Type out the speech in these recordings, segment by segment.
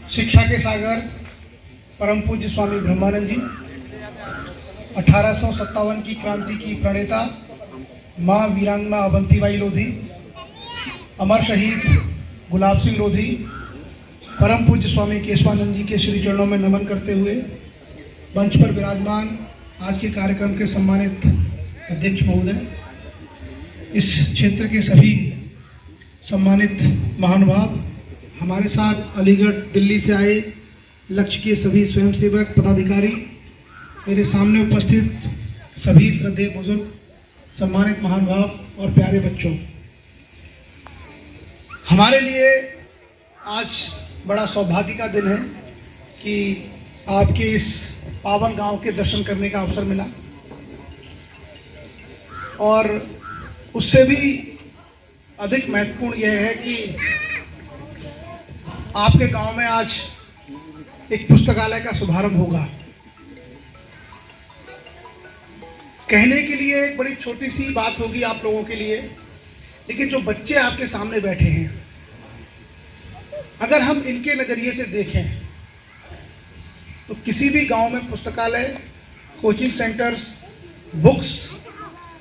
शिक्षा के सागर परम पूज्य स्वामी ब्रह्मानंद जी, 1857 की क्रांति की प्रणेता माँ वीरांगना अवंतीबाई लोधी, अमर शहीद गुलाब सिंह लोधी, परम पूज्य स्वामी केशवानंद जी के श्री चरणों में नमन करते हुए मंच पर विराजमान आज के कार्यक्रम के सम्मानित अध्यक्ष महोदय, इस क्षेत्र के सभी सम्मानित महानुभाव, हमारे साथ अलीगढ़ दिल्ली से आए लक्ष्य के सभी स्वयंसेवक पदाधिकारी, मेरे सामने उपस्थित सभी श्रद्धेय बुजुर्ग, सम्मानित महानुभाव और प्यारे बच्चों, हमारे लिए आज बड़ा सौभाग्य का दिन है कि आपके इस पावन गांव के दर्शन करने का अवसर मिला। और उससे भी अधिक महत्वपूर्ण यह है कि आपके गांव में आज एक पुस्तकालय का शुभारंभ होगा। कहने के लिए एक बड़ी छोटी सी बात होगी आप लोगों के लिए, लेकिन जो बच्चे आपके सामने बैठे हैं, अगर हम इनके नज़रिए से देखें तो किसी भी गांव में पुस्तकालय, कोचिंग सेंटर्स, बुक्स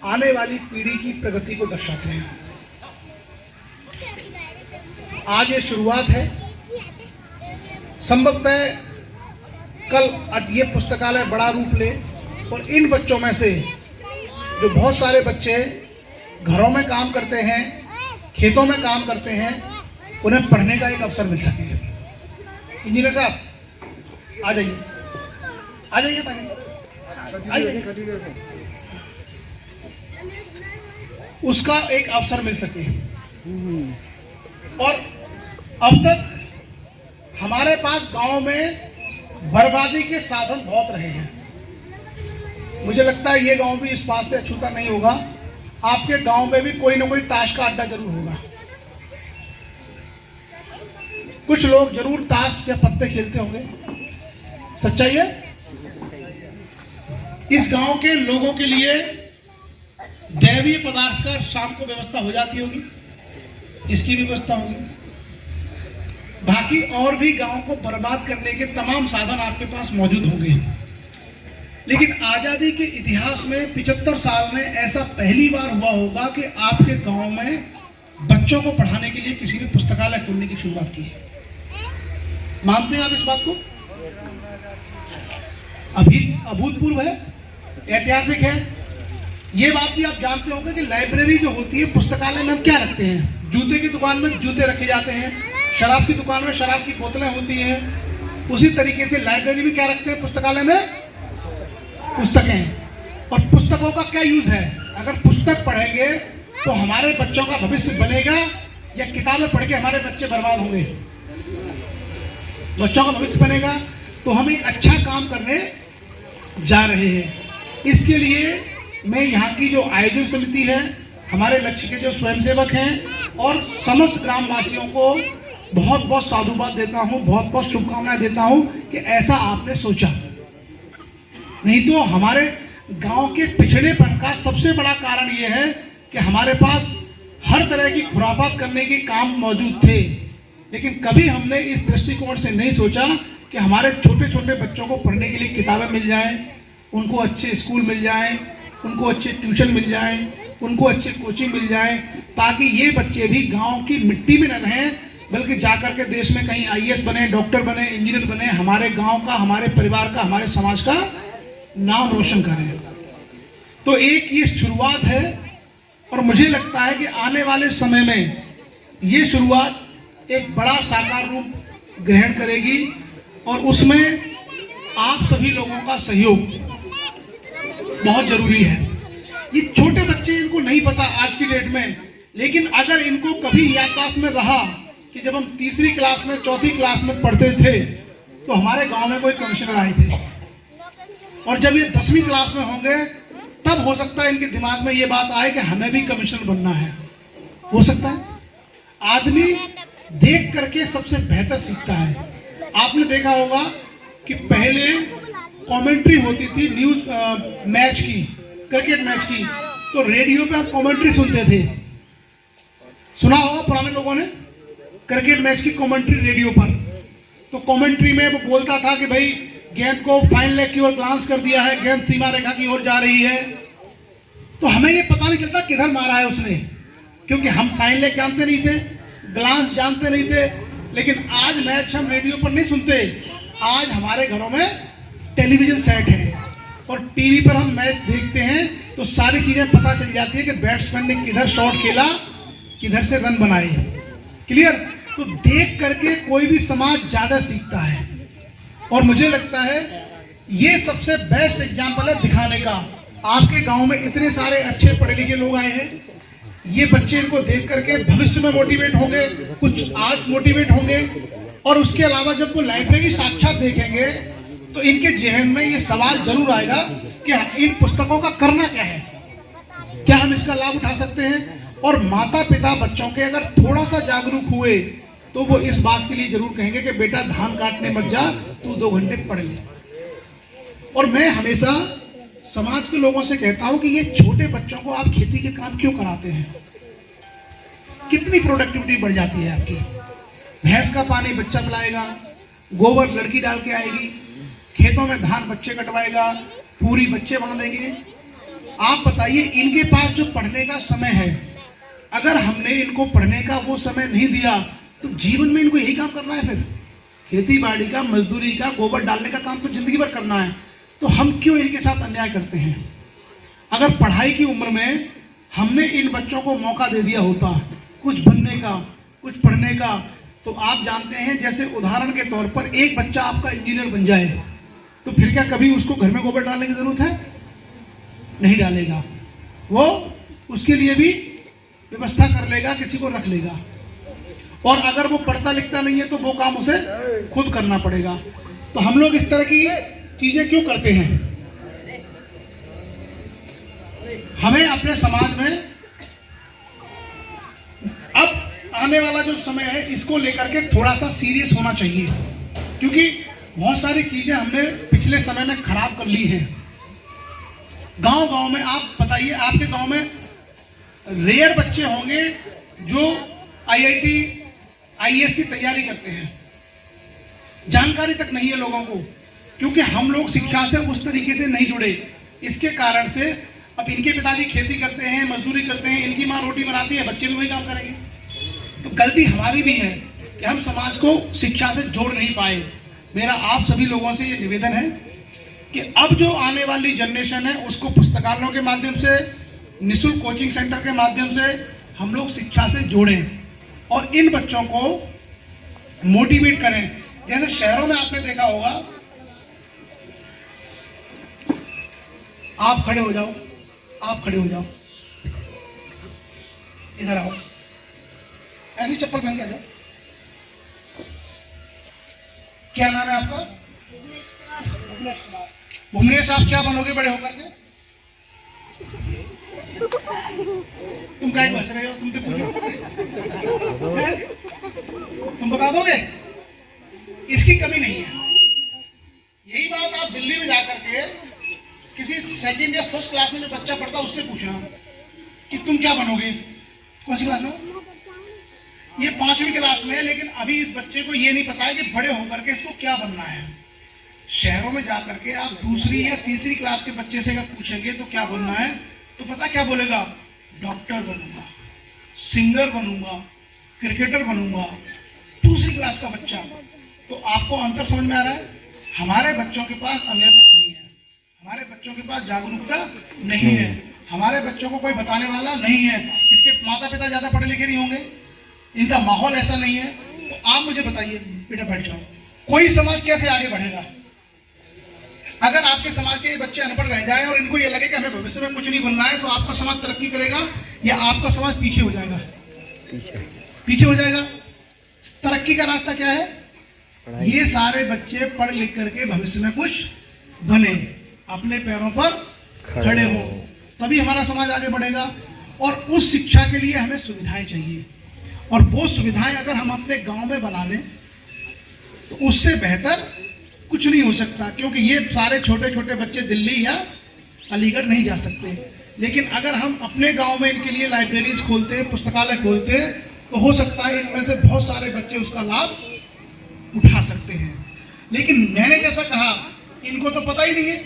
आने वाली पीढ़ी की प्रगति को दर्शाते हैं। आज ये शुरुआत है, संभवतः कल आज ये पुस्तकालय बड़ा रूप ले और इन बच्चों में से जो बहुत सारे बच्चे घरों में काम करते हैं, खेतों में काम करते हैं, उन्हें पढ़ने का एक अवसर मिल सके। इंजीनियर साहब आ जाइए, आ जाइए, उसका एक अवसर मिल सके। और अब तक हमारे पास गांव में बर्बादी के साधन बहुत रहे हैं। मुझे लगता है ये गांव भी इस बात से अछूता नहीं होगा, आपके गांव में भी कोई ना कोई ताश का अड्डा जरूर होगा। कुछ लोग जरूर ताश या पत्ते खेलते होंगे, सच्चाई है? इस गांव के लोगों के लिए दैवीय पदार्थ का शाम को व्यवस्था हो जाती होगी, इसकी भी व्यवस्था होगी। बाकी और भी गांव को बर्बाद करने के तमाम साधन आपके पास मौजूद होंगे। लेकिन आजादी के इतिहास में 75 साल में ऐसा पहली बार हुआ होगा कि आपके गांव में बच्चों को पढ़ाने के लिए किसी ने पुस्तकालय खोलने की शुरुआत की है। मानते हैं आप इस बात को? अभी अभूतपूर्व है, ऐतिहासिक है। ये बात भी आप जानते होंगे कि लाइब्रेरी जो होती है, पुस्तकालय में हम क्या रखते हैं? जूते की दुकान में जूते रखे जाते हैं, शराब की दुकान में शराब की बोतलें होती हैं, उसी तरीके से लाइब्रेरी में क्या रखते हैं? पुस्तकालय में पुस्तकें। और पुस्तकों का क्या यूज है? अगर पुस्तक पढ़ेंगे तो हमारे बच्चों का भविष्य बनेगा या किताबें पढ़ के हमारे बच्चे बर्बाद होंगे? बच्चों का भविष्य बनेगा। तो हम एक अच्छा काम करने जा रहे हैं। इसके लिए मैं यहाँ की जो आयोजन समिति है, हमारे लक्ष्य के जो स्वयंसेवक हैं और समस्त ग्रामवासियों को बहुत बहुत साधुवाद देता हूँ, बहुत बहुत शुभकामनाएं देता हूँ कि ऐसा आपने सोचा। नहीं तो हमारे गांव के पिछड़ेपन का सबसे बड़ा कारण यह है कि हमारे पास हर तरह की खुरापात करने के काम मौजूद थे, लेकिन कभी हमने इस दृष्टिकोण से नहीं सोचा कि हमारे छोटे छोटे बच्चों को पढ़ने के लिए किताबें मिल जाएं, उनको अच्छे स्कूल मिल जाएं, उनको अच्छे ट्यूशन मिल जाएं, उनको अच्छे कोचिंग मिल जाएं, ताकि ये बच्चे भी गांव की मिट्टी में न रहें, बल्कि जाकर के देश में कहीं आईएएस बने, डॉक्टर बने, इंजीनियर बने, हमारे गांव का, हमारे परिवार का, हमारे समाज का नाम रोशन करें। तो एक ये शुरुआत है और मुझे लगता है कि आने वाले समय में ये शुरुआत एक बड़ा साकार रूप ग्रहण करेगी और उसमें आप सभी लोगों का सहयोग बहुत जरूरी है। ये छोटे बच्चे, इनको नहीं पता आज की डेट में, लेकिन अगर इनको कभी याददाश्त में रहा कि जब हम तीसरी क्लास में, चौथी क्लास में पढ़ते थे तो हमारे गांव में कोई कमिश्नर आए थे, और जब ये 10वीं क्लास में होंगे तब हो सकता है इनके दिमाग में ये बात आए कि हमें भी कमिश्नर बनना है। हो सकता है। आदमी देख करके सबसे बेहतर सीखता है। आपने देखा होगा कि पहले कमेंट्री होती थी न्यूज मैच की, क्रिकेट मैच की, तो रेडियो पे आप कमेंट्री सुनते थे। सुना होगा पुराने लोगों ने क्रिकेट मैच की कमेंट्री रेडियो पर। तो कमेंट्री में वो बोलता था कि भाई गेंद को फाइन लेग की ओर ग्लांस कर दिया है, गेंद सीमा रेखा की ओर जा रही है। तो हमें ये पता नहीं चलता किधर मारा है उसने, क्योंकि हम फाइन लेग जानते नहीं थे, ग्लांस जानते नहीं थे। लेकिन आज मैच हम रेडियो पर नहीं सुनते, आज हमारे घरों में टेलीविजन सेट है और टीवी पर हम मैच देखते हैं, तो सारी चीजें पता चल जाती है कि बैट्समैन ने किधर शॉट खेला, किधर से रन बनाए। क्लियर? तो देख करके कोई भी समाज ज्यादा सीखता है और मुझे लगता है ये सबसे बेस्ट एग्जाम्पल है दिखाने का। आपके गांव में इतने सारे अच्छे पढ़े लिखे लोग आए हैं, ये बच्चे इनको देख करके भविष्य में मोटिवेट होंगे, कुछ आज मोटिवेट होंगे, और उसके अलावा जब वो लाइब्रेरी साक्षात देखेंगे तो इनके जहन में ये सवाल जरूर आएगा कि इन पुस्तकों का करना क्या है, क्या हम इसका लाभ उठा सकते हैं। और माता पिता बच्चों के अगर थोड़ा सा जागरूक हुए तो वो इस बात के लिए जरूर कहेंगे कि बेटा धान काटने मत जा, तू 2 घंटे पढ़ ले। और मैं हमेशा समाज के लोगों से कहता हूं कि ये छोटे बच्चों को आप खेती के काम क्यों कराते हैं? कितनी प्रोडक्टिविटी बढ़ जाती है आपकी। भैंस का पानी बच्चा पिलाएगा, गोबर लड़की डाल के आएगी, खेतों में धान बच्चे कटवाएगा, पूरी बच्चे बांधेंगे। आप बताइए, इनके पास जो पढ़ने का समय है, अगर हमने इनको पढ़ने का वो समय नहीं दिया तो जीवन में इनको यही काम करना है। फिर खेती बाड़ी का, मजदूरी का, गोबर डालने का काम तो जिंदगी भर करना है। तो हम क्यों इनके साथ अन्याय करते हैं? अगर पढ़ाई की उम्र में हमने इन बच्चों को मौका दे दिया होता कुछ बनने का, कुछ पढ़ने का, तो आप जानते हैं, जैसे उदाहरण के तौर पर एक बच्चा आपका इंजीनियर बन जाए तो फिर क्या कभी उसको घर में गोबर डालने की जरूरत है? नहीं डालेगा। वो उसके लिए भी व्यवस्था कर लेगा, किसी को रख लेगा। और अगर वो पढ़ता लिखता नहीं है तो वो काम उसे खुद करना पड़ेगा। तो हम लोग इस तरह की चीजें क्यों करते हैं? हमें अपने समाज में अब आने वाला जो समय है इसको लेकर के थोड़ा सा सीरियस होना चाहिए, क्योंकि बहुत सारी चीजें हमने पिछले समय में खराब कर ली हैं। गांव गांव में आप बताइए, आपके गांव में रेयर बच्चे होंगे जो आईआईटी आईएएस की तैयारी करते हैं। जानकारी तक नहीं है लोगों को, क्योंकि हम लोग शिक्षा से उस तरीके से नहीं जुड़े। इसके कारण से अब इनके पिताजी खेती करते हैं, मजदूरी करते हैं, इनकी माँ रोटी बनाती है, बच्चे भी वही काम करेंगे। तो गलती हमारी भी है कि हम समाज को शिक्षा से जोड़ नहीं पाए। मेरा आप सभी लोगों से ये निवेदन है कि अब जो आने वाली जनरेशन है उसको पुस्तकालयों के माध्यम से, निःशुल्क कोचिंग सेंटर के माध्यम से हम लोग शिक्षा से जोड़ें और इन बच्चों को मोटिवेट करें। जैसे शहरों में आपने देखा होगा, आप खड़े हो जाओ, आप खड़े हो जाओ, इधर आओ, ऐसी चप्पल पहन के आ जाओ। क्या नाम है आपका? भुवनेश। आप क्या बनोगे बड़े होकर के? तुम क्या बस रहे हो? तुमसे पूछो, तुम बता दोगे? इसकी कमी नहीं है। यही बात आप दिल्ली में जाकर के किसी सेकंड या फर्स्ट क्लास में जो बच्चा पढ़ता है उससे पूछना कि तुम क्या बनोगे। कौन सी क्लास में? ये 5वीं क्लास में है, लेकिन अभी इस बच्चे को ये नहीं पता है कि बड़े होकर के इसको क्या बनना है। शहरों में जाकर के आप 2री या 3री क्लास के बच्चे से अगर पूछेंगे तो क्या बनना है, तो पता क्या बोलेगा? डॉक्टर बनूंगा, सिंगर बनूंगा, क्रिकेटर बनूंगा। 2री क्लास का बच्चा। तो आपको अंतर समझ में आ रहा है? हमारे बच्चों के पास अवेयरनेस नहीं है, हमारे बच्चों के पास जागरूकता नहीं है, हमारे बच्चों को कोई बताने वाला नहीं है। इसके माता पिता ज्यादा पढ़े लिखे नहीं होंगे, इनका माहौल ऐसा नहीं है। तो आप मुझे बताइए, बेटा बैठ जाओ, कोई समाज कैसे आगे बढ़ेगा? अगर आपके समाज के बच्चे अनपढ़ रह जाएं और इनको ये लगे कि हमें भविष्य में कुछ नहीं बनना है, तो आपका समाज तरक्की करेगा या आपका समाज पीछे हो जाएगा? पीछे हो जाएगा। तरक्की का रास्ता क्या है? ये सारे बच्चे पढ़ लिख करके भविष्य में कुछ बने, अपने पैरों पर खड़े हो, तभी हमारा समाज आगे बढ़ेगा। और उस शिक्षा के लिए हमें सुविधाएं चाहिए, और वो सुविधाएं अगर हम अपने गांव में बना लें तो उससे बेहतर कुछ नहीं हो सकता। क्योंकि ये सारे छोटे छोटे बच्चे दिल्ली या अलीगढ़ नहीं जा सकते, लेकिन अगर हम अपने गांव में इनके लिए लाइब्रेरीज खोलते, पुस्तकालय खोलते, तो हो सकता है इनमें से बहुत सारे बच्चे उसका लाभ उठा सकते हैं। लेकिन मैंने जैसा कहा, इनको तो पता ही नहीं है,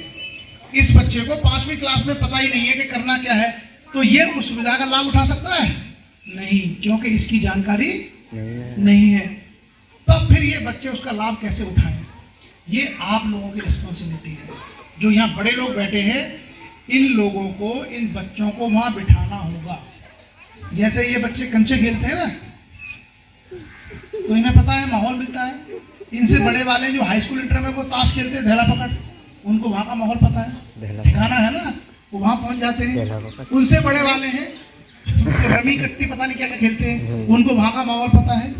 इस बच्चे को 5वीं क्लास में पता ही नहीं है कि करना क्या है, तो ये उस सुविधा का लाभ उठा सकता है? नहीं, क्योंकि इसकी जानकारी नहीं है। तब फिर ये बच्चे उसका लाभ कैसे उठाएं? ये आप लोगों की रिस्पॉन्सिबिलिटी है। जो यहाँ बड़े लोग बैठे हैं, इन लोगों को, इन बच्चों को वहां बिठाना होगा। जैसे ये बच्चे कंचे खेलते हैं ना, तो इन्हें पता है, माहौल मिलता है। इनसे बड़े वाले जो हाई स्कूल इंटर में वो ताश खेलते हैं, धेला पकड़, उनको वहां का माहौल पता है, ठिकाना है ना, वो वहां पहुंच जाते हैं। उनसे बड़े वाले हैं, रमी कट्टी पता नहीं क्या क्या खेलते हैं, उनको वहां का माहौल पता है।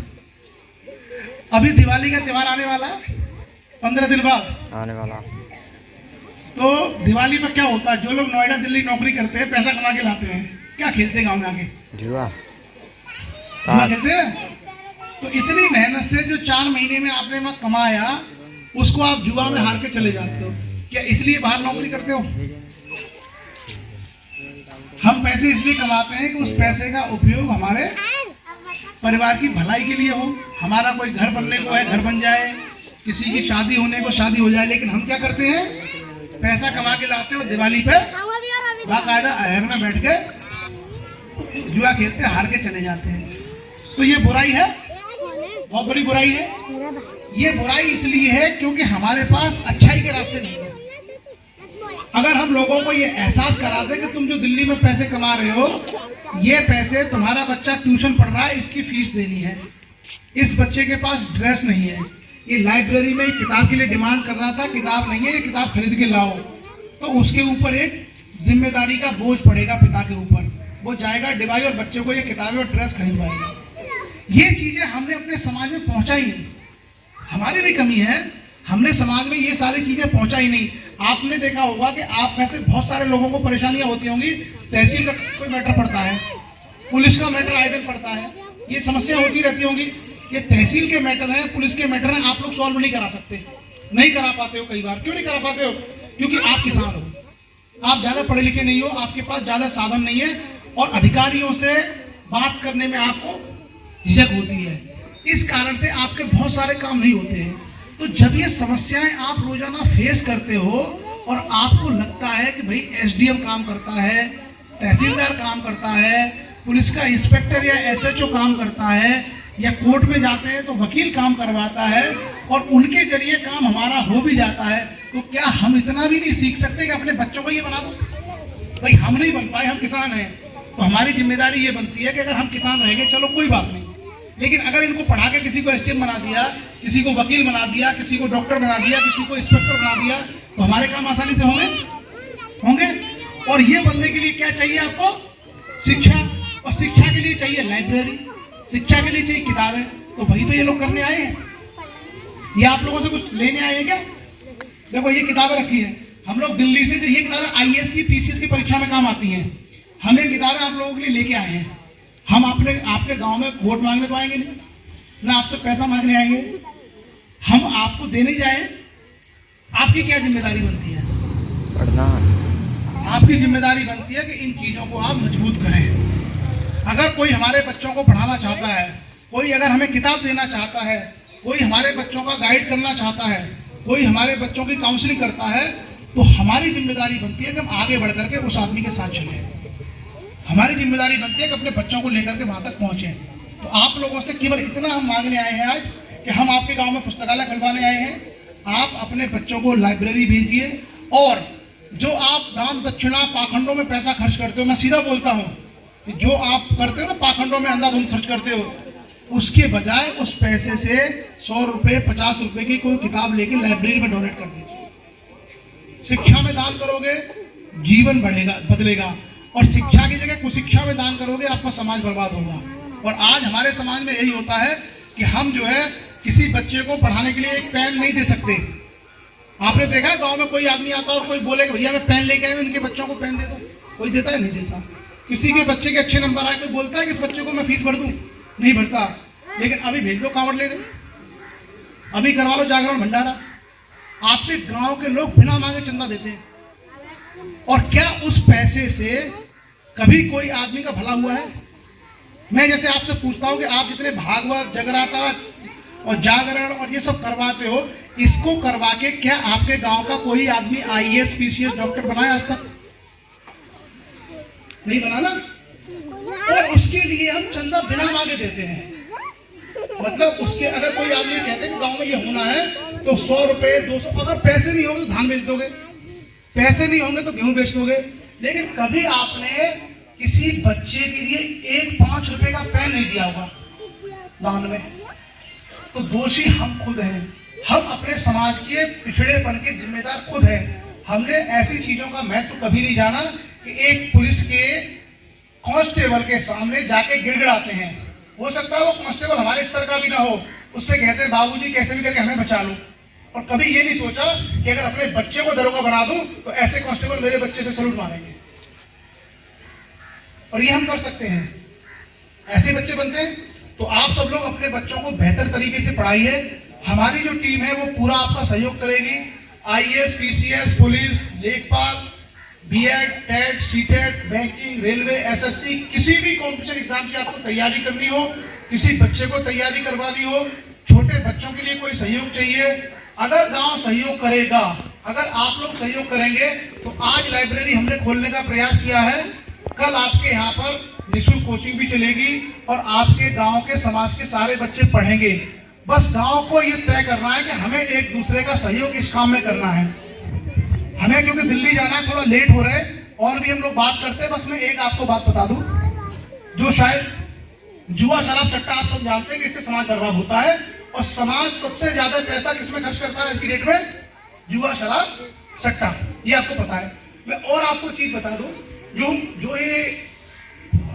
अभी दिवाली का त्योहार आने वाला है, 15 दिन बाद आने वाला। तो दिवाली पर क्या होता है, जो लोग नोएडा दिल्ली नौकरी करते हैं, पैसा कमा के लाते हैं, क्या खेलते हैं गाँव में आके? जुआ खेलते हैं। तो इतनी मेहनत से जो 4 महीने में आपने वहां कमाया, उसको आप जुआ में हार के चले जाते हो। क्या इसलिए बाहर नौकरी करते हो? हम पैसे इसलिए कमाते हैं कि उस पैसे का उपयोग हमारे परिवार की भलाई के लिए हो। हमारा कोई घर बनने को है, घर बन जाए, किसी की शादी होने को शादी हो जाए। लेकिन हम क्या करते हैं, पैसा कमा के लाते हो, दिवाली पे बाकायदा अहर में बैठ के जुआ खेलते, हार के चले जाते हैं। तो ये बुराई है, बहुत बड़ी बुराई है। ये बुराई इसलिए है क्योंकि हमारे पास अच्छाई के रास्ते नहीं है। अगर हम लोगों को ये एहसास करा दें कि तुम जो दिल्ली में पैसे कमा रहे हो, ये पैसे तुम्हारा बच्चा ट्यूशन पढ़ रहा है, इसकी फीस देनी है, इस बच्चे के पास ड्रेस नहीं है, ये लाइब्रेरी में किताब के लिए डिमांड कर रहा था, किताब नहीं है, ये किताब खरीद के लाओ, तो उसके ऊपर एक जिम्मेदारी का बोझ पड़ेगा पिता के ऊपर। वो जाएगा डिवाई और बच्चे को ये किताबें और ड्रेस खरीदवाएगा। ये चीजें हमने अपने समाज में पहुंचाई नहीं, हमारी भी कमी है, हमने समाज में ये सारी चीजें पहुंचाई नहीं। आपने देखा होगा कि आप में से बहुत सारे लोगों को परेशानियां होती होंगी, तहसील का कोई मैटर पड़ता है, पुलिस का मैटर आए दिन पड़ता है, ये समस्या होती रहती होंगी। ये तहसील के मैटर है, पुलिस के मैटर है, आप लोग सॉल्व नहीं करा सकते, नहीं करा पाते हो। कई बार क्यों नहीं करा पाते हो? क्योंकि आप किसान हो, आप ज्यादा पढ़े लिखे नहीं हो, आपके पास ज्यादा साधन नहीं है, और अधिकारियों से बात करने में आपको झिझक होती है। इस कारण से आपके बहुत सारे काम नहीं होते हैं। तो जब ये समस्याएं आप रोजाना फेस करते हो और आपको लगता है कि भाई एसडीएम काम करता है, तहसीलदार काम करता है, पुलिस का इंस्पेक्टर या एसएचओ काम करता है, या कोर्ट में जाते हैं तो वकील काम करवाता है, और उनके जरिए काम हमारा हो भी जाता है, तो क्या हम इतना भी नहीं सीख सकते कि अपने बच्चों को ये बना दो? भाई हम नहीं बन पाए, हम किसान हैं, तो हमारी जिम्मेदारी ये बनती है कि अगर हम किसान रहेंगे, चलो कोई बात नहीं, लेकिन अगर इनको पढ़ा के किसी को एसडीएम बना दिया, किसी को वकील बना दिया, किसी को डॉक्टर बना दिया, किसी को इंस्पेक्टर बना दिया, तो हमारे काम आसानी से होंगे। और ये बनने के लिए क्या चाहिए आपको? शिक्षा, और शिक्षा के लिए चाहिए लाइब्रेरी, शिक्षा के लिए चाहिए किताबें। तो वही तो ये लोग करने आए हैं। ये आप लोगों से कुछ लेने आए हैं क्या? देखो ये किताबें रखी है, हम लोग दिल्ली से, ये किताबें आईएएस की, पीसीएस की परीक्षा में काम आती हैं, हम ये किताबें आप लोगों के लिए लेके आए हैं। हम आपके गांव में वोट मांगने तो आएंगे नहीं, ना आपसे पैसा मांगने आएंगे, हम आपको देने जाए। आपकी क्या जिम्मेदारी बनती है? पढ़ना। आपकी जिम्मेदारी बनती है कि इन चीजों को आप मजबूत करें। अगर कोई हमारे बच्चों को पढ़ाना चाहता है, कोई अगर हमें किताब देना चाहता है, कोई हमारे बच्चों का गाइड करना चाहता है, कोई हमारे बच्चों की काउंसलिंग करता है, तो हमारी जिम्मेदारी बनती है कि हम आगे बढ़ करके उस आदमी के साथ चलें। हमारी जिम्मेदारी बनती है कि अपने बच्चों को लेकर के वहां तक पहुंचे। तो आप लोगों से केवल इतना हम मांगने आए हैं आज कि हम आपके गांव में पुस्तकालय खुलवाने आए हैं, आप अपने बच्चों को लाइब्रेरी भेजिए, और जो आप दान दक्षिणा पाखंडों में पैसा खर्च करते हो, मैं सीधा बोलता हूं कि जो आप करते हो ना पाखंडों में अंधाधुंध खर्च करते हो, उसके बजाय उस पैसे से 100 रुपए 50 रुपए की कोई किताब लेके लाइब्रेरी में डोनेट कर दीजिए। शिक्षा में दान करोगे, जीवन बढ़ेगा, बदलेगा, और शिक्षा की जगह कुशिक्षा में दान करोगे, आपका समाज बर्बाद होगा। और आज हमारे समाज में यही होता है कि हम जो है किसी बच्चे को पढ़ाने के लिए एक पेन नहीं दे सकते। आपने देखा गांव में कोई आदमी आता है और कोई बोले कि भैया मैं पेन लेके आया हूं, इनके बच्चों को पेन दे दो, कोई देता है? नहीं देता। किसी के बच्चे के अच्छे नंबर आए, कोई बोलता है कि इस बच्चे को मैं फीस भर दूं? नहीं भरता। लेकिन अभी भेज दो कांवड़ लेने, अभी करवा लो जागरण भंडारा, आपके गांव के लोग बिना मांगे चंदा देते हैं। और क्या उस पैसे से कभी कोई आदमी का भला हुआ है? मैं जैसे आपसे पूछता हूं कि आप जितने भागवत, जगराता, और जागरण और ये सब करवाते हो, इसको करवा के क्या आपके गांव का कोई आदमी आईएएस पीसीएस डॉक्टर बनाया आज तक? नहीं बना ना। और उसके लिए हम चंदा बिना मांगे देते हैं। मतलब उसके अगर कोई आदमी कहते हैं कि गांव में ये होना है तो 100 रुपए 200, अगर पैसे नहीं होंगे तो धान बेच दोगे, पैसे नहीं होंगे तो गेहूं बेच दोगे, लेकिन कभी आपने किसी बच्चे के लिए 1-5 रुपए का पेन नहीं दिया होगा दान में। तो दोषी हम खुद हैं। हम अपने समाज के पिछड़ेपन के जिम्मेदार खुद हैं। हमने ऐसी चीजों का महत्व कभी नहीं जाना कि एक पुलिस के कांस्टेबल के सामने जाके गिड़गिड़ाते हैं। हो सकता है वो कांस्टेबल हमारे स्तर का भी ना हो, उससे कहते हैं बाबूजी कैसे भी करके हमें बचा लो। और कभी ये नहीं सोचा कि अगर अपने बच्चे को दरोगा बना दूं तो ऐसे कांस्टेबल मेरे बच्चे से सलूट मारेंगे। और ये हम कर सकते हैं, ऐसे बच्चे बनते हैं। तो आप सब लोग अपने बच्चों को बेहतर तरीके से पढ़ाइए। हमारी जो टीम है वो पूरा आपका सहयोग करेगी। आईएएस, पीसीएस, पुलिस, लेखपाल, BEd, TET, CTET, banking, railway, SSC, किसी भी कॉम्पिटिशन एग्जाम की आपको तैयारी करनी हो, किसी बच्चे को तैयारी करवानी हो, छोटे बच्चों के लिए कोई सहयोग चाहिए, अगर गांव सहयोग करेगा, अगर आप लोग सहयोग करेंगे तो आज लाइब्रेरी हमने खोलने का प्रयास किया है। कल आपके यहाँ पर निःशुल्क कोचिंग भी चलेगी और आपके गांव के समाज के सारे बच्चे पढ़ेंगे। बस गांव को ये तय करना है कि हमें एक दूसरे का सहयोग इस काम में करना है। हमें क्योंकि दिल्ली जाना है, थोड़ा लेट हो रहे हैं, और भी हम लोग बात करते हैं। बस मैं एक आपको बात बता दूं, जो शायद जुआ शराब सट्टा आप सब जानते हैं कि इससे समाज बर्बाद होता है। और समाज सबसे ज्यादा पैसा किसमें खर्च करता है आज की डेट में? जुआ शराब सट्टा, ये आपको पता है। मैं और आपको चीज बता दूं, जो ये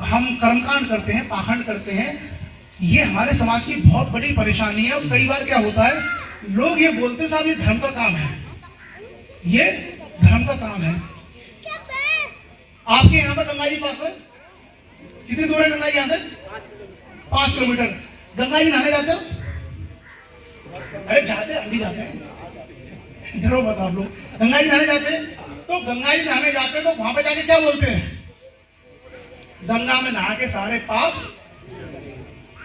हम कर्मकांड करते हैं, पाखंड करते हैं, ये हमारे समाज की बहुत बड़ी परेशानी है। और कई बार क्या होता है, लोग ये बोलते साहब ये धर्म का काम है, ये धर्म का काम है। आपके यहाँ पर गंगा जी पास है, कितनी दूर है गंगा जी यहाँ से? 5 किलोमीटर। गंगा जी नहाने जाते हो? अरे जाते, हम भी जाते हैं, डरो मत आप लोग। गंगा जी नहाने जाते हैं, तो गंगा जी नहाने जाते हैं तो वहां पे जाके क्या बोलते हैं? गंगा में नहा के सारे पाप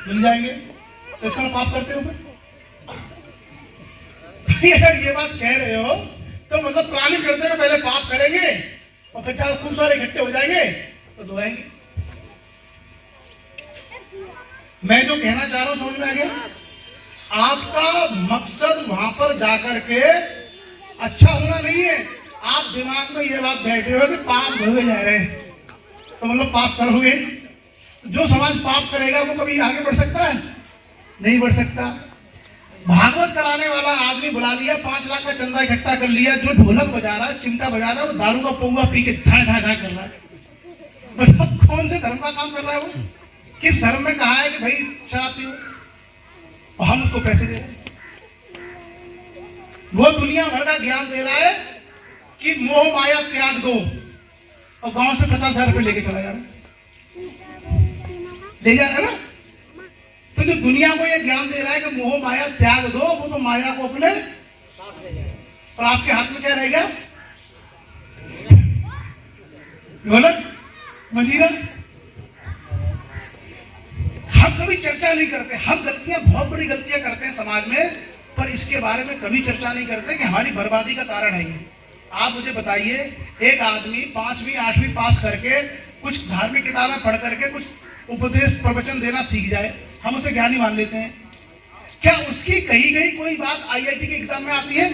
मिल जाएंगे। तो इसका पाप करते हो अगर ये बात कह रहे हो तो मतलब प्लानिंग करते हैं पहले पाप करेंगे और फिर चाहे खूब सारे इकट्ठे हो जाएंगे तो धोएंगे। मैं जो कहना चाह रहा हूं समझ में आ गया? आपका मकसद वहां पर जाकर के अच्छा होना नहीं है। आप दिमाग में ये बात बैठे हो कि पाप धोए जा रहे हैं तो मतलब पाप करोगे। जो समाज पाप करेगा वो कभी आगे बढ़ सकता है? नहीं बढ़ सकता। भागवत कराने वाला आदमी बुला लिया, 5 लाख का चंदा इकट्ठा कर लिया, जो ढोलक बजा रहा है, चिमटा बजा रहा है, वो दारू का पौवा पी के धाय धाय धाय कर रहा है। मतलब कौन से धर्म का काम कर रहा है वो? किस धर्म में कहा है कि भाई शराब पियो और हम उसको पैसे दे रहे हैं? वो दुनिया भर का ज्ञान दे रहा है कि मोह माया त्याग दो, और गांव से 50,000 रुपए लेके चला जा रहा है, ले जा रहा है ना। तो जो दुनिया को ये ज्ञान दे रहा है कि मोह माया त्याग दो, वो तो माया को अपने और आपके हाथ में क्या रह गया? ढोलक, मंजीरा। हम कभी चर्चा नहीं करते। हम गलतियां, बहुत बड़ी गलतियां करते हैं समाज में, पर इसके बारे में कभी चर्चा नहीं करते कि हमारी बर्बादी का कारण है ये। आप मुझे बताइए, एक आदमी 5वीं 8वीं पास करके कुछ धार्मिक किताबें पढ़ करके कुछ उपदेश प्रवचन देना सीख जाए, हम उसे ज्ञानी मान लेते हैं। क्या उसकी कही गई कोई बात आईआईटी के एग्जाम में आती है?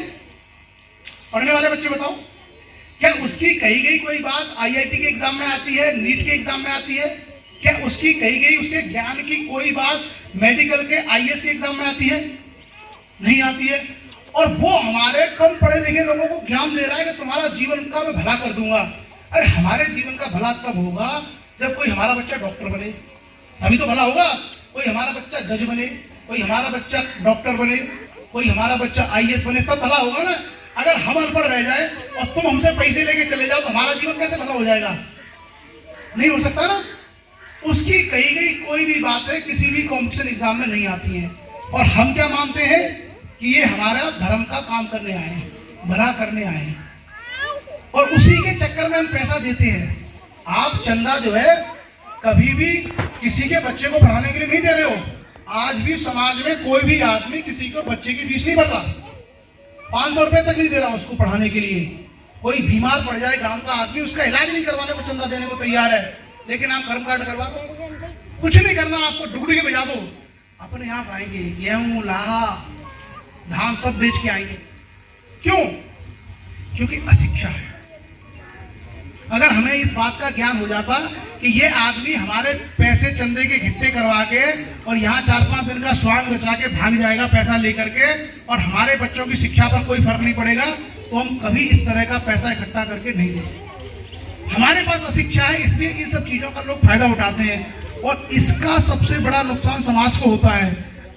पढ़ने वाले बच्चे बताओ, क्या उसकी कही गई कोई बात आईआईटी के एग्जाम में आती है, नीट के एग्जाम में आती है? क्या उसकी कही गई उसके ज्ञान की कोई बात मेडिकल के आईएएस के एग्जाम में आती है? नहीं आती है। और वो हमारे कम पढ़े लिखे लोगों को ज्ञान दे रहा है कि तुम्हारा जीवन का मैं भला कर दूंगा। अरे हमारे जीवन का भला तब होगा जब कोई हमारा बच्चा डॉक्टर बने, तभी तो भला होगा। कोई हमारा बच्चा जज बने, कोई हमारा बच्चा डॉक्टर बने, कोई हमारा बच्चा आईएएस बने, तब भला होगा ना। अगर हम अनपढ़ रह जाए और तुम हमसे पैसे लेके चले जाओ तो हमारा जीवन कैसे भला हो जाएगा? नहीं हो सकता ना। उसकी कही गई कोई भी बातें किसी भी कॉम्पिटिशन एग्जाम में नहीं आती हैं। और हम क्या मानते हैं कि ये हमारा धर्म का काम करने आए हैं, भला करने आए हैं, और उसी के चक्कर में हम पैसा देते हैं। आप चंदा जो है कभी भी किसी के बच्चे को पढ़ाने के लिए नहीं दे रहे हो, आज भी समाज में कोई भी आदमी किसी को बच्चे की फीस नहीं भर रहा, 500 रुपए तक नहीं दे रहा उसको पढ़ाने के लिए। कोई बीमार पड़ जाए गांव का आदमी, उसका इलाज नहीं करवाने को चंदा देने को तैयार है, लेकिन आप कर्म कांड करवा दो, कुछ नहीं करना, आपको डुगडुगी बजा दो, अपने आप आएंगे, गेहूं लाहा धान सब बेच के आएंगे। क्यों? क्योंकि अशिक्षा है। अगर हमें इस बात का ज्ञान हो जाता कि ये आदमी हमारे पैसे चंदे के इकट्ठे करवा के और यहाँ 4-5 दिन का स्वांग रचा के भाग जाएगा पैसा लेकर के, और हमारे बच्चों की शिक्षा पर कोई फर्क नहीं पड़ेगा, तो हम कभी इस तरह का पैसा इकट्ठा करके नहीं देते। हमारे पास अशिक्षा है, इसलिए इन सब चीजों का लोग फायदा उठाते हैं, और इसका सबसे बड़ा नुकसान समाज को होता है।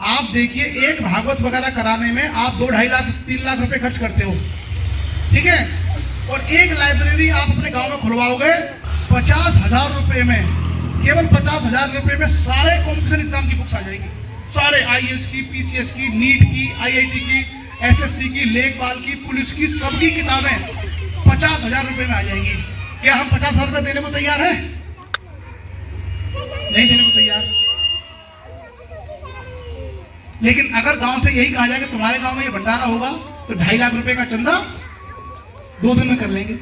आप देखिए, एक भागवत वगैरह कराने में आप 2-2.5 लाख 3 लाख रुपए खर्च करते हो, ठीक है, और एक लाइब्रेरी आप अपने गांव में खुलवाओगे 50,000 रुपए में, केवल 50,000 रुपए में सारे कॉम्पिटिशन एग्जाम की बुक्स आ जाएंगी, सारे IAS की, PCS की, नीट की, IIT की, SSC की, लेखपाल की, पुलिस की, सबकी किताबें 50,000 रुपए में आ जाएंगी। क्या हम 50,000 रुपए देने को तैयार हैं? नहीं देने को तैयार। लेकिन अगर गांव से यही कहा जाए कि तुम्हारे गांव में ये भंडारा होगा तो 2.5 लाख रुपए का चंदा 2 दिन में कर लेंगे,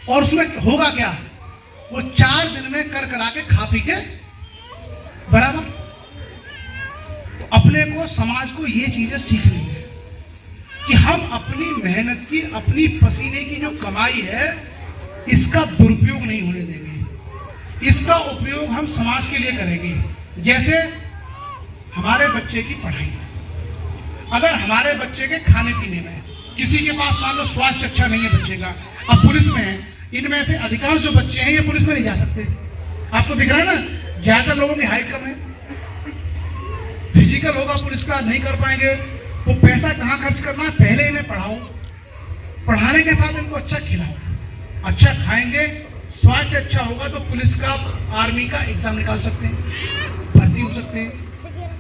और उसमें होगा क्या, वो 4 दिन में कर करा के खा पी के बराबर। तो अपने को, समाज को ये चीजें सीखनी है कि हम अपनी मेहनत की, अपनी पसीने की जो कमाई है, इसका दुरुपयोग नहीं होने देंगे, इसका उपयोग हम समाज के लिए करेंगे। जैसे हमारे बच्चे की पढ़ाई, अगर हमारे बच्चे के खाने पीने में, किसी के पास मान लो स्वास्थ्य अच्छा नहीं है बच्चे का, अब पुलिस में है, इनमें से अधिकांश जो बच्चे हैं ये पुलिस में नहीं जा सकते, आपको दिख रहा है ना, ज्यादातर लोगों की हाइट कम है, फिजिकल होगा पुलिस का, नहीं कर पाएंगे, तो पैसा कहाँ खर्च करना है, पहले इन्हें पढ़ाओ, पढ़ाने के साथ इनको अच्छा खिलाओ, अच्छा खाएंगे, स्वास्थ्य अच्छा होगा तो पुलिस का, आर्मी का एग्जाम निकाल सकते हैं, भर्ती हो सकते हैं,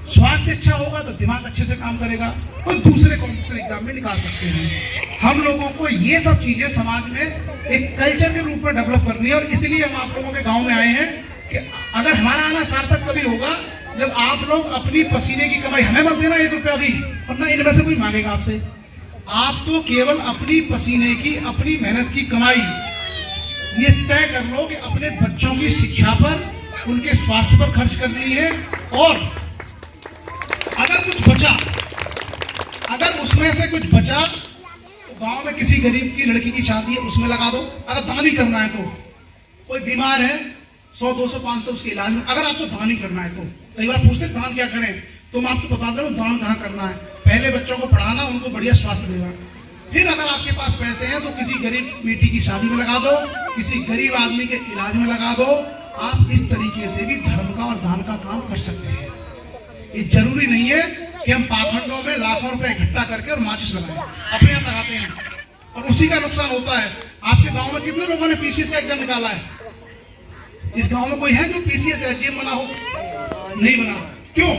स्वास्थ्य अच्छा होगा तो दिमाग अच्छे से काम करेगा और दूसरे कॉम्पिटिशन एग्जाम में निकाल सकते हैं। हम लोगों को ये सब चीजें समाज में एक कल्चर के रूप में डेवलप करनी है, और इसीलिए हम आप लोगों के गांव में आए हैं कि अगर हमारा आना सार्थक तभी होगा जब आप लोग अपनी पसीने की कमाई, हमें मत देना 1 रुपया भी, और ना इनमें से कोई मांगेगा आपसे, आप तो केवल अपनी पसीने की, अपनी मेहनत की कमाई ये तय कर लो कि अपने बच्चों की शिक्षा पर, उनके स्वास्थ्य पर खर्च करनी है, और अगर कुछ बचा, अगर उसमें से कुछ बचा तो गांव में किसी गरीब की लड़की की शादी है उसमें लगा दो, अगर दान ही करना है तो। कोई बीमार है, 100, 200, 500 उसके इलाज में, अगर आपको दान ही करना है तो। कई बार पूछते दान क्या करें, तो मैं आपको बता दे रहा हूं दान कहाँ करना है। पहले बच्चों को पढ़ाना, उनको बढ़िया स्वास्थ्य देना, फिर अगर आपके पास पैसे हैं तो किसी गरीब बेटी की शादी में लगा दो, किसी गरीब आदमी के इलाज में लगा दो। आप इस तरीके से भी धर्म का और दान का काम कर सकते हैं। ये जरूरी नहीं है कि हम पाखंडों में लाखों रुपए इकट्ठा करके और माचिस लगाएं, अपने आप लगाते हैं और उसी का नुकसान होता है। आपके गांव में कितने लोगों ने PCS का एग्जाम निकाला है? इस गांव में कोई है जो PCS SDM बना हो? नहीं बना। क्यों?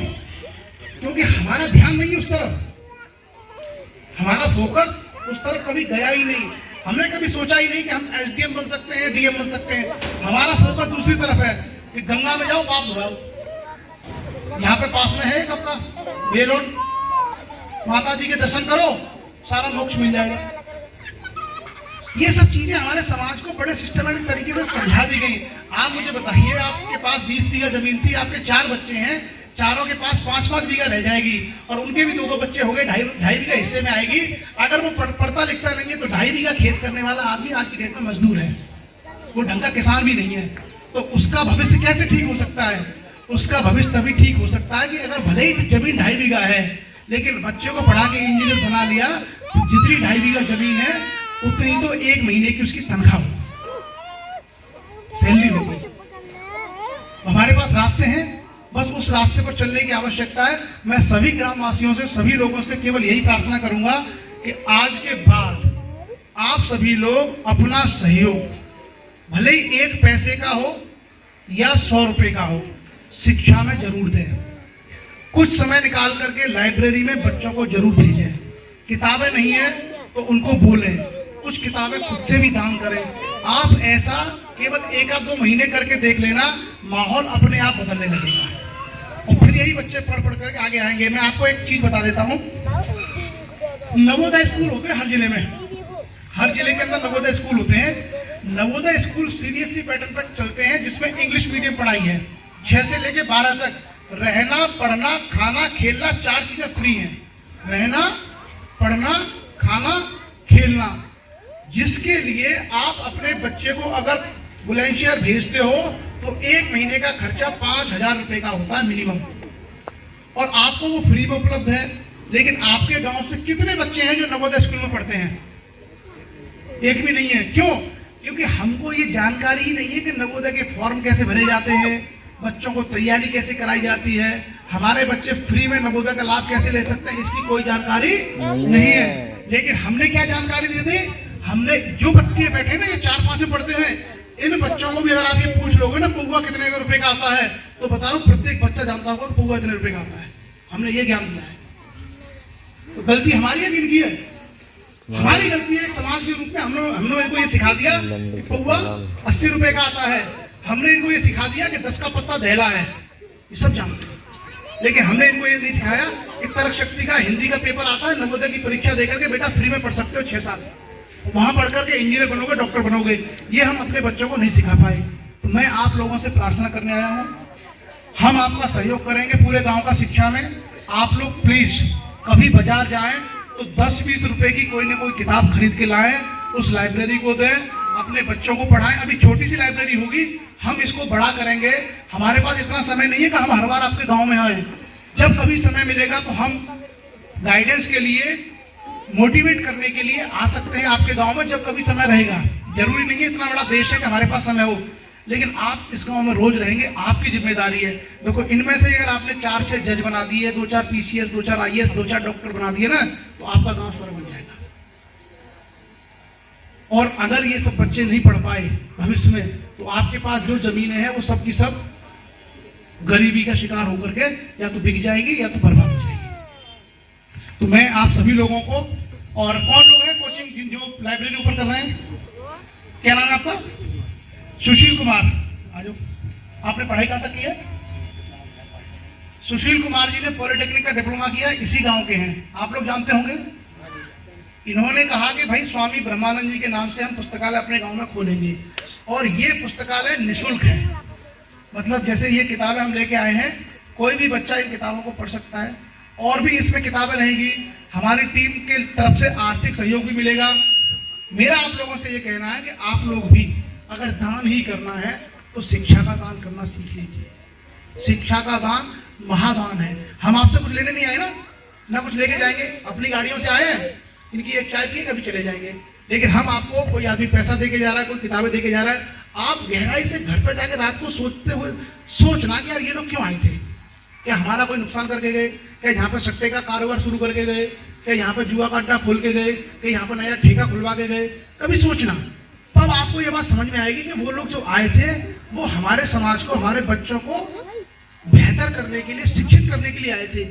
क्योंकि हमारा ध्यान नहीं है उस तरफ, हमारा फोकस उस तरफ कभी गया ही नहीं। हमने कभी सोचा ही नहीं कि हम SDM बन सकते हैं, DM बन सकते हैं। हमारा फोकस दूसरी तरफ है कि गंगा में जाओ, पाप धुआओ। यहाँ पे पास में है एक अपना बेलोन, माता जी के दर्शन करो, सारा मोक्ष मिल जाएगा। ये सब चीजें हमारे समाज को बड़े सिस्टमैटिक तरीके से समझा दी गई। आप मुझे बताइए, आपके पास 20 बीघा जमीन थी, आपके 4 बच्चे हैं, चारों के पास 5-5 बीघा रह जाएगी और उनके भी 2-2 बच्चे हो गए, 2.5 बीघा हिस्से में आएगी। अगर वो पढ़ता लिखता नहीं है तो 2.5 बीघा खेत करने वाला आदमी आज की डेट में मजदूर है, वो ढंग का किसान भी नहीं है। तो उसका भविष्य कैसे ठीक हो सकता है? उसका भविष्य तभी ठीक हो सकता है कि अगर भले ही जमीन 2.5 बीघा है, लेकिन बच्चे को पढ़ा के इंजीनियर बना लिया, तो जितनी 2.5 बीघा जमीन है उतनी तो 1 महीने की उसकी तनख्वाह हो, सैलरी हो गई। हमारे पास रास्ते हैं, बस उस रास्ते पर चलने की आवश्यकता है। मैं सभी ग्रामवासियों से, सभी लोगों से केवल यही प्रार्थना करूंगा कि आज के बाद आप सभी लोग अपना सहयोग, भले ही 1 पैसे का हो या 100 रुपए का हो, शिक्षा में जरूर दें। कुछ समय निकाल करके लाइब्रेरी में बच्चों को जरूर भेजें। किताबें नहीं है तो उनको बोलें, कुछ किताबें खुद से भी दान करें। आप ऐसा केवल 1 या 2 महीने करके देख लेना, माहौल अपने आप बदलने लगेगा और फिर ये यही बच्चे पढ़ पढ़ करके आगे आएंगे। मैं आपको एक चीज बता देता हूँ, नवोदय स्कूल होते हैं हर जिले में, हर जिले के अंदर नवोदय स्कूल होते हैं। नवोदय स्कूल सीबीएसई पैटर्न पर चलते हैं, जिसमें इंग्लिश मीडियम पढ़ाई है। 6 से लेके 12 तक रहना, पढ़ना, खाना, खेलना, 4 चीजें फ्री हैं। रहना, पढ़ना, खाना, खेलना, जिसके लिए आप अपने बच्चे को अगर बुलंदशहर भेजते हो तो 1 महीने का खर्चा 5,000 रुपए का होता है मिनिमम, और आपको वो फ्री में उपलब्ध है। लेकिन आपके गांव से कितने बच्चे हैं जो नवोदय स्कूल में पढ़ते हैं? एक भी नहीं है। क्यों? क्योंकि हमको ये जानकारी ही नहीं है कि नवोदय के फॉर्म कैसे भरे जाते हैं, बच्चों को तैयारी कैसे कराई जाती है, हमारे बच्चे फ्री में नवोदय का लाभ कैसे ले सकते हैं, इसकी कोई जानकारी नहीं है। लेकिन हमने क्या जानकारी दे दी? हमने जो बच्चे बैठे ना, ये 4-5 में पढ़ते हैं, इन बच्चों को भी अगर आप ये पूछ लोगे ना पौवा कितने रुपए का आता है, तो बता रहा हूं प्रत्येक बच्चा जानता होगा कि पौवा इतने रुपए का आता है। हमने ये ज्ञान दिया है। तो गलती हमारी है कि इनकी है? हमारी गलती है। एक समाज के रूप में हमने इनको ये सिखा दिया कि पौवा 80 रुपए का आता है। हमने इनको ये सिखा दिया कि 10 का पत्ता दहला है। ये सब जानते हैं, लेकिन हमने इनको ये नहीं सिखाया कि तर्क शक्ति का हिंदी का पेपर आता है, नवोदय की परीक्षा देकर के बेटा फ्री में पढ़ सकते हो 6 साल, वहां पढ़कर के इंजीनियर बनोगे, डॉक्टर बनोगे। ये हम अपने बच्चों को नहीं सिखा पाए। तो मैं आप लोगों से प्रार्थना करने आया हूं, हम आपका सहयोग करेंगे पूरे गांव का शिक्षा में। आप लोग प्लीज कभी बाजार जाएं तो 10-20 रुपए की कोई ना कोई किताब खरीद के लाएं, उस लाइब्रेरी को दें, अपने बच्चों को पढ़ाएं। अभी छोटी सी लाइब्रेरी होगी, हम इसको बड़ा करेंगे। हमारे पास इतना समय नहीं है कि हम हर बार आपके गांव में आए। जब कभी समय मिलेगा तो हम गाइडेंस के लिए, मोटिवेट करने के लिए आ सकते हैं आपके गांव में, जब कभी समय रहेगा। जरूरी नहीं है इतना बड़ा देश है कि हमारे पास समय हो, लेकिन आप इस गांव में रोज रहेंगे, आपकी जिम्मेदारी है। देखो, इनमें से अगर आपने 4-6 जज बना दिए, 2-4 पीसीएस, 2-4 आईएएस, 2-4 डॉक्टर बना दिए ना, तो आपका गांव स्वर्ग बन जाएगा। और अगर ये सब बच्चे नहीं पढ़ पाए भविष्य में, तो आपके पास जो जमीनें हैं वो सब की सब गरीबी का शिकार होकर के या तो बिक जाएगी या तो बर्बाद हो जाएगी। तो मैं आप सभी लोगों को, और कौन लोग हैं कोचिंग जो लाइब्रेरी ओपन कर रहे हैं, क्या नाम है आपका? सुशील कुमार, आ जाओ। आपने पढ़ाई कहां तक की है? सुशील कुमार जी ने पॉलिटेक्निक का डिप्लोमा किया, इसी गांव के हैं, आप लोग जानते होंगे। इन्होंने कहा कि भाई स्वामी ब्रह्मानंद जी के नाम से हम पुस्तकालय अपने गांव में खोलेंगे, और ये पुस्तकालय निःशुल्क है। मतलब जैसे ये किताबें हम लेके आए हैं, कोई भी बच्चा इन किताबों को पढ़ सकता है, और भी इसमें किताबें रहेंगी। हमारी टीम के तरफ से आर्थिक सहयोग भी मिलेगा। मेरा आप लोगों से ये कहना है कि आप लोग भी अगर दान ही करना है तो शिक्षा का दान करना सीख लीजिए। शिक्षा का दान महादान है। हम आपसे कुछ लेने नहीं आए ना कुछ लेके जाएंगे, अपनी गाड़ियों से आए हैं, इनकी एक चाय पिए कभी चले जाएंगे। लेकिन हम आपको, कोई आदमी पैसा देके जा रहा है, कोई किताबें देके जा रहा है, आप गहराई से घर पर जाके रात को सोचते हुए सोचना कि यार ये लोग क्यों आए थे, क्या हमारा कोई नुकसान करके गए, क्या यहाँ पर सट्टे का कारोबार शुरू करके गए, क्या यहाँ पर जुआ का अड्डा खोल के गए, क्या यहाँ पर नया ठेका खुलवा के गए। कभी सोचना, तब आपको ये बात समझ में आएगी कि वो लोग जो आए थे वो हमारे समाज को, हमारे बच्चों को बेहतर करने के लिए, शिक्षित करने के लिए आए थे।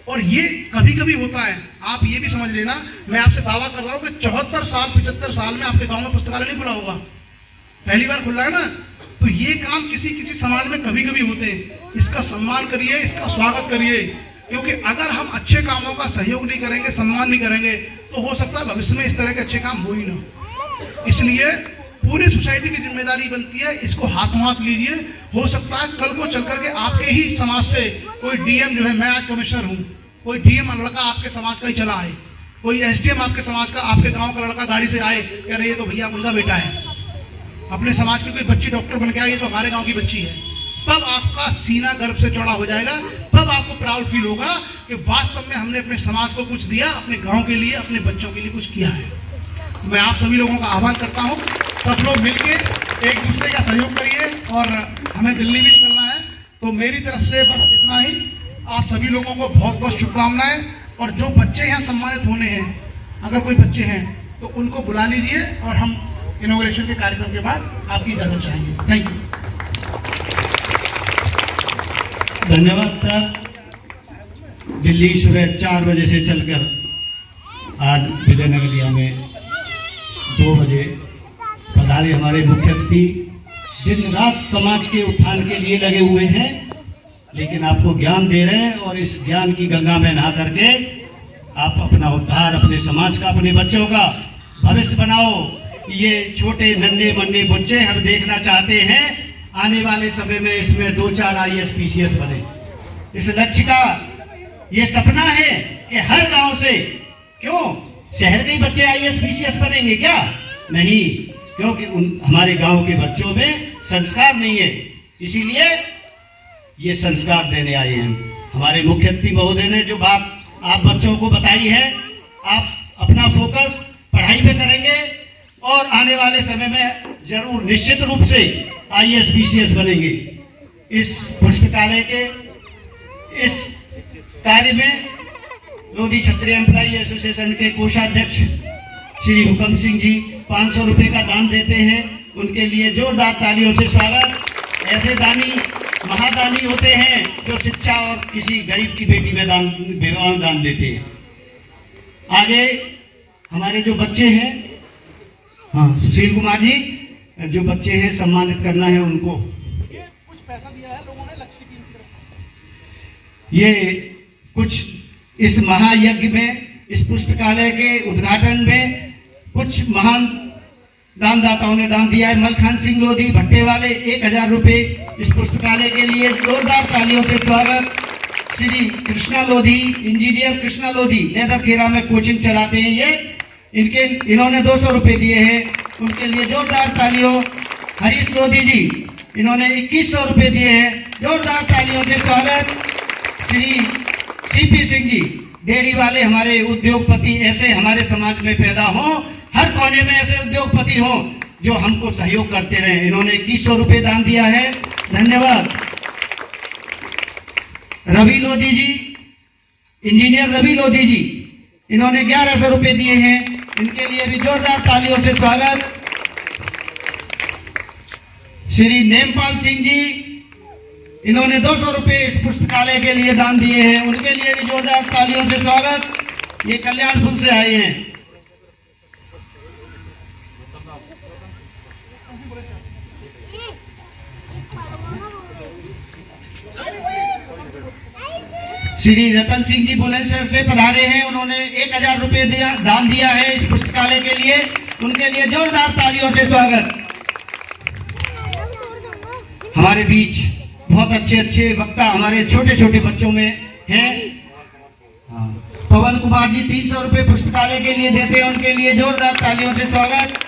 और ये कभी कभी होता है, आप ये भी समझ लेना, मैं आपसे दावा कर रहा हूँ कि 74 साल 75 साल में आपके गांव में पुस्तकालय नहीं खुला होगा, पहली बार खुल रहा है ना। तो ये काम किसी किसी समाज में कभी कभी होते हैं। इसका सम्मान करिए, इसका स्वागत करिए, क्योंकि अगर हम अच्छे कामों का सहयोग नहीं करेंगे, सम्मान नहीं करेंगे, तो हो सकता है भविष्य में इस तरह के अच्छे काम हो ही ना। इसलिए पूरी सोसाइटी की जिम्मेदारी बनती है, इसको हाथों हाथ लीजिए। हो सकता है कल को चल करके आपके ही समाज से कोई डीएम, जो है मैं आज कमिश्नर हूँ, कोई डीएम लड़का आपके समाज का ही चला आए, कोई एसडीएम आपके समाज का, आपके गांव का लड़का गाड़ी से आए, कह रहे ये तो भैया उनका बेटा है। अपने समाज की कोई बच्ची डॉक्टर बन के आई, ये तो हमारे गांव की बच्ची है। तब आपका सीना गर्व से चौड़ा हो जाएगा, तब आपको प्राउड फील होगा कि वास्तव में हमने अपने समाज को कुछ दिया, अपने गांव के लिए, अपने बच्चों के लिए कुछ किया है। मैं आप सभी लोगों का आह्वान करता हूं, सब लोग मिलके एक दूसरे का सहयोग करिए, और हमें दिल्ली भी निकलना है। तो मेरी तरफ से बस इतना ही। आप सभी लोगों को बहुत बहुत शुभकामनाएं। और जो बच्चे यहाँ सम्मानित होने हैं, अगर कोई बच्चे हैं तो उनको बुला लीजिए, और हम इनॉग्रेशन के कार्यक्रम के बाद आपकी इजाजत चाहेंगे। Thank you. धन्यवाद सर। दिल्ली सुबह 4 बजे से चलकर आज विजयनगरिया में 2 बजे पधारे हमारे मुख्य अतिथि दिन रात समाज के उत्थान के लिए लगे हुए हैं। लेकिन आपको ज्ञान दे रहे हैं और इस ज्ञान की गंगा में नहा करके आप अपना उद्धार, अपने समाज का, अपने बच्चों का भविष्य बनाओ। ये छोटे नन्हे मन्ने बच्चे हम देखना चाहते हैं आने वाले समय में इसमें 2-4 IAS PCS बने। इस लक्ष्य का ये सपना है कि हर गांव से, क्यों शहर के ही बच्चे IAS PCS बनेंगे क्या? नहीं, क्योंकि हमारे गांव के बच्चों में संस्कार नहीं है, इसीलिए ये संस्कार देने आए हैं। हमारे मुख्य अतिथि महोदय ने जो बात आप बच्चों को बताई है, आप अपना फोकस पढ़ाई पे करेंगे और आने वाले समय में जरूर निश्चित रूप से IAS PCS बनेंगे। इस पुस्तकालय के इस कार्य में लोधी क्षत्रिय एम्प्लॉई एसोसिएशन के कोषाध्यक्ष श्री हुकम सिंह जी 500 रुपए का दान देते हैं। उनके लिए जोरदार तालियों से स्वागत। ऐसे दानी महादानी होते हैं जो शिक्षा और किसी गरीब की बेटी में दान देते हैं। आगे हमारे जो बच्चे हैं, हाँ सुशील कुमार जी, जो बच्चे हैं सम्मानित करना है उनको। कुछ पैसा दिया है लोगों ने लक्ष्य टीम की तरफ। ये कुछ इस महायज्ञ में, इस पुस्तकालय के उद्घाटन में कुछ महान दानदाताओं ने दान दिया है। मलखान सिंह लोधी भट्टे वाले 1000 रुपए इस पुस्तकालय के लिए, जोरदार तालियों से स्वागत। श्री कृष्णा लोधी, इंजीनियर कृष्णा लोधी लेदर खेरा में कोचिंग चलाते हैं ये, इन्होंने 200 रुपए दिए हैं, उनके लिए जोरदार तालियों। हरीश लोधी जी, इन्होंने 2100 रुपए दिए हैं, जोरदार तालियों से स्वागत। श्री CP सिंह जी, डेयरी वाले हमारे उद्योगपति ऐसे हमारे समाज में पैदा हों, हर कोने में ऐसे उद्योगपति हों जो हमको सहयोग करते रहे। इन्होंने 2100 रुपए दान दिया है, धन्यवाद। रवि लोधी जी, इंजीनियर रवि लोधी जी, इन्होंने 1100 रुपए दिए हैं, इनके लिए भी जोरदार तालियों से स्वागत। श्री नेमपाल सिंह जी, इन्होंने 200 रुपए इस पुस्तकालय के लिए दान दिए हैं, उनके लिए भी जोरदार तालियों से स्वागत। ये कल्याणपुर से आए हैं। श्री रतन सिंह जी बुलंदशहर से पधारे हैं, उन्होंने 1000 रुपए दान दिया है इस पुस्तकालय के लिए, उनके लिए जोरदार तालियों से स्वागत। हमारे बीच बहुत अच्छे वक्ता हमारे छोटे छोटे बच्चों में हैं। पवन कुमार जी 300 रुपए पुस्तकालय के लिए देते हैं, उनके लिए जोरदार तालियों से स्वागत।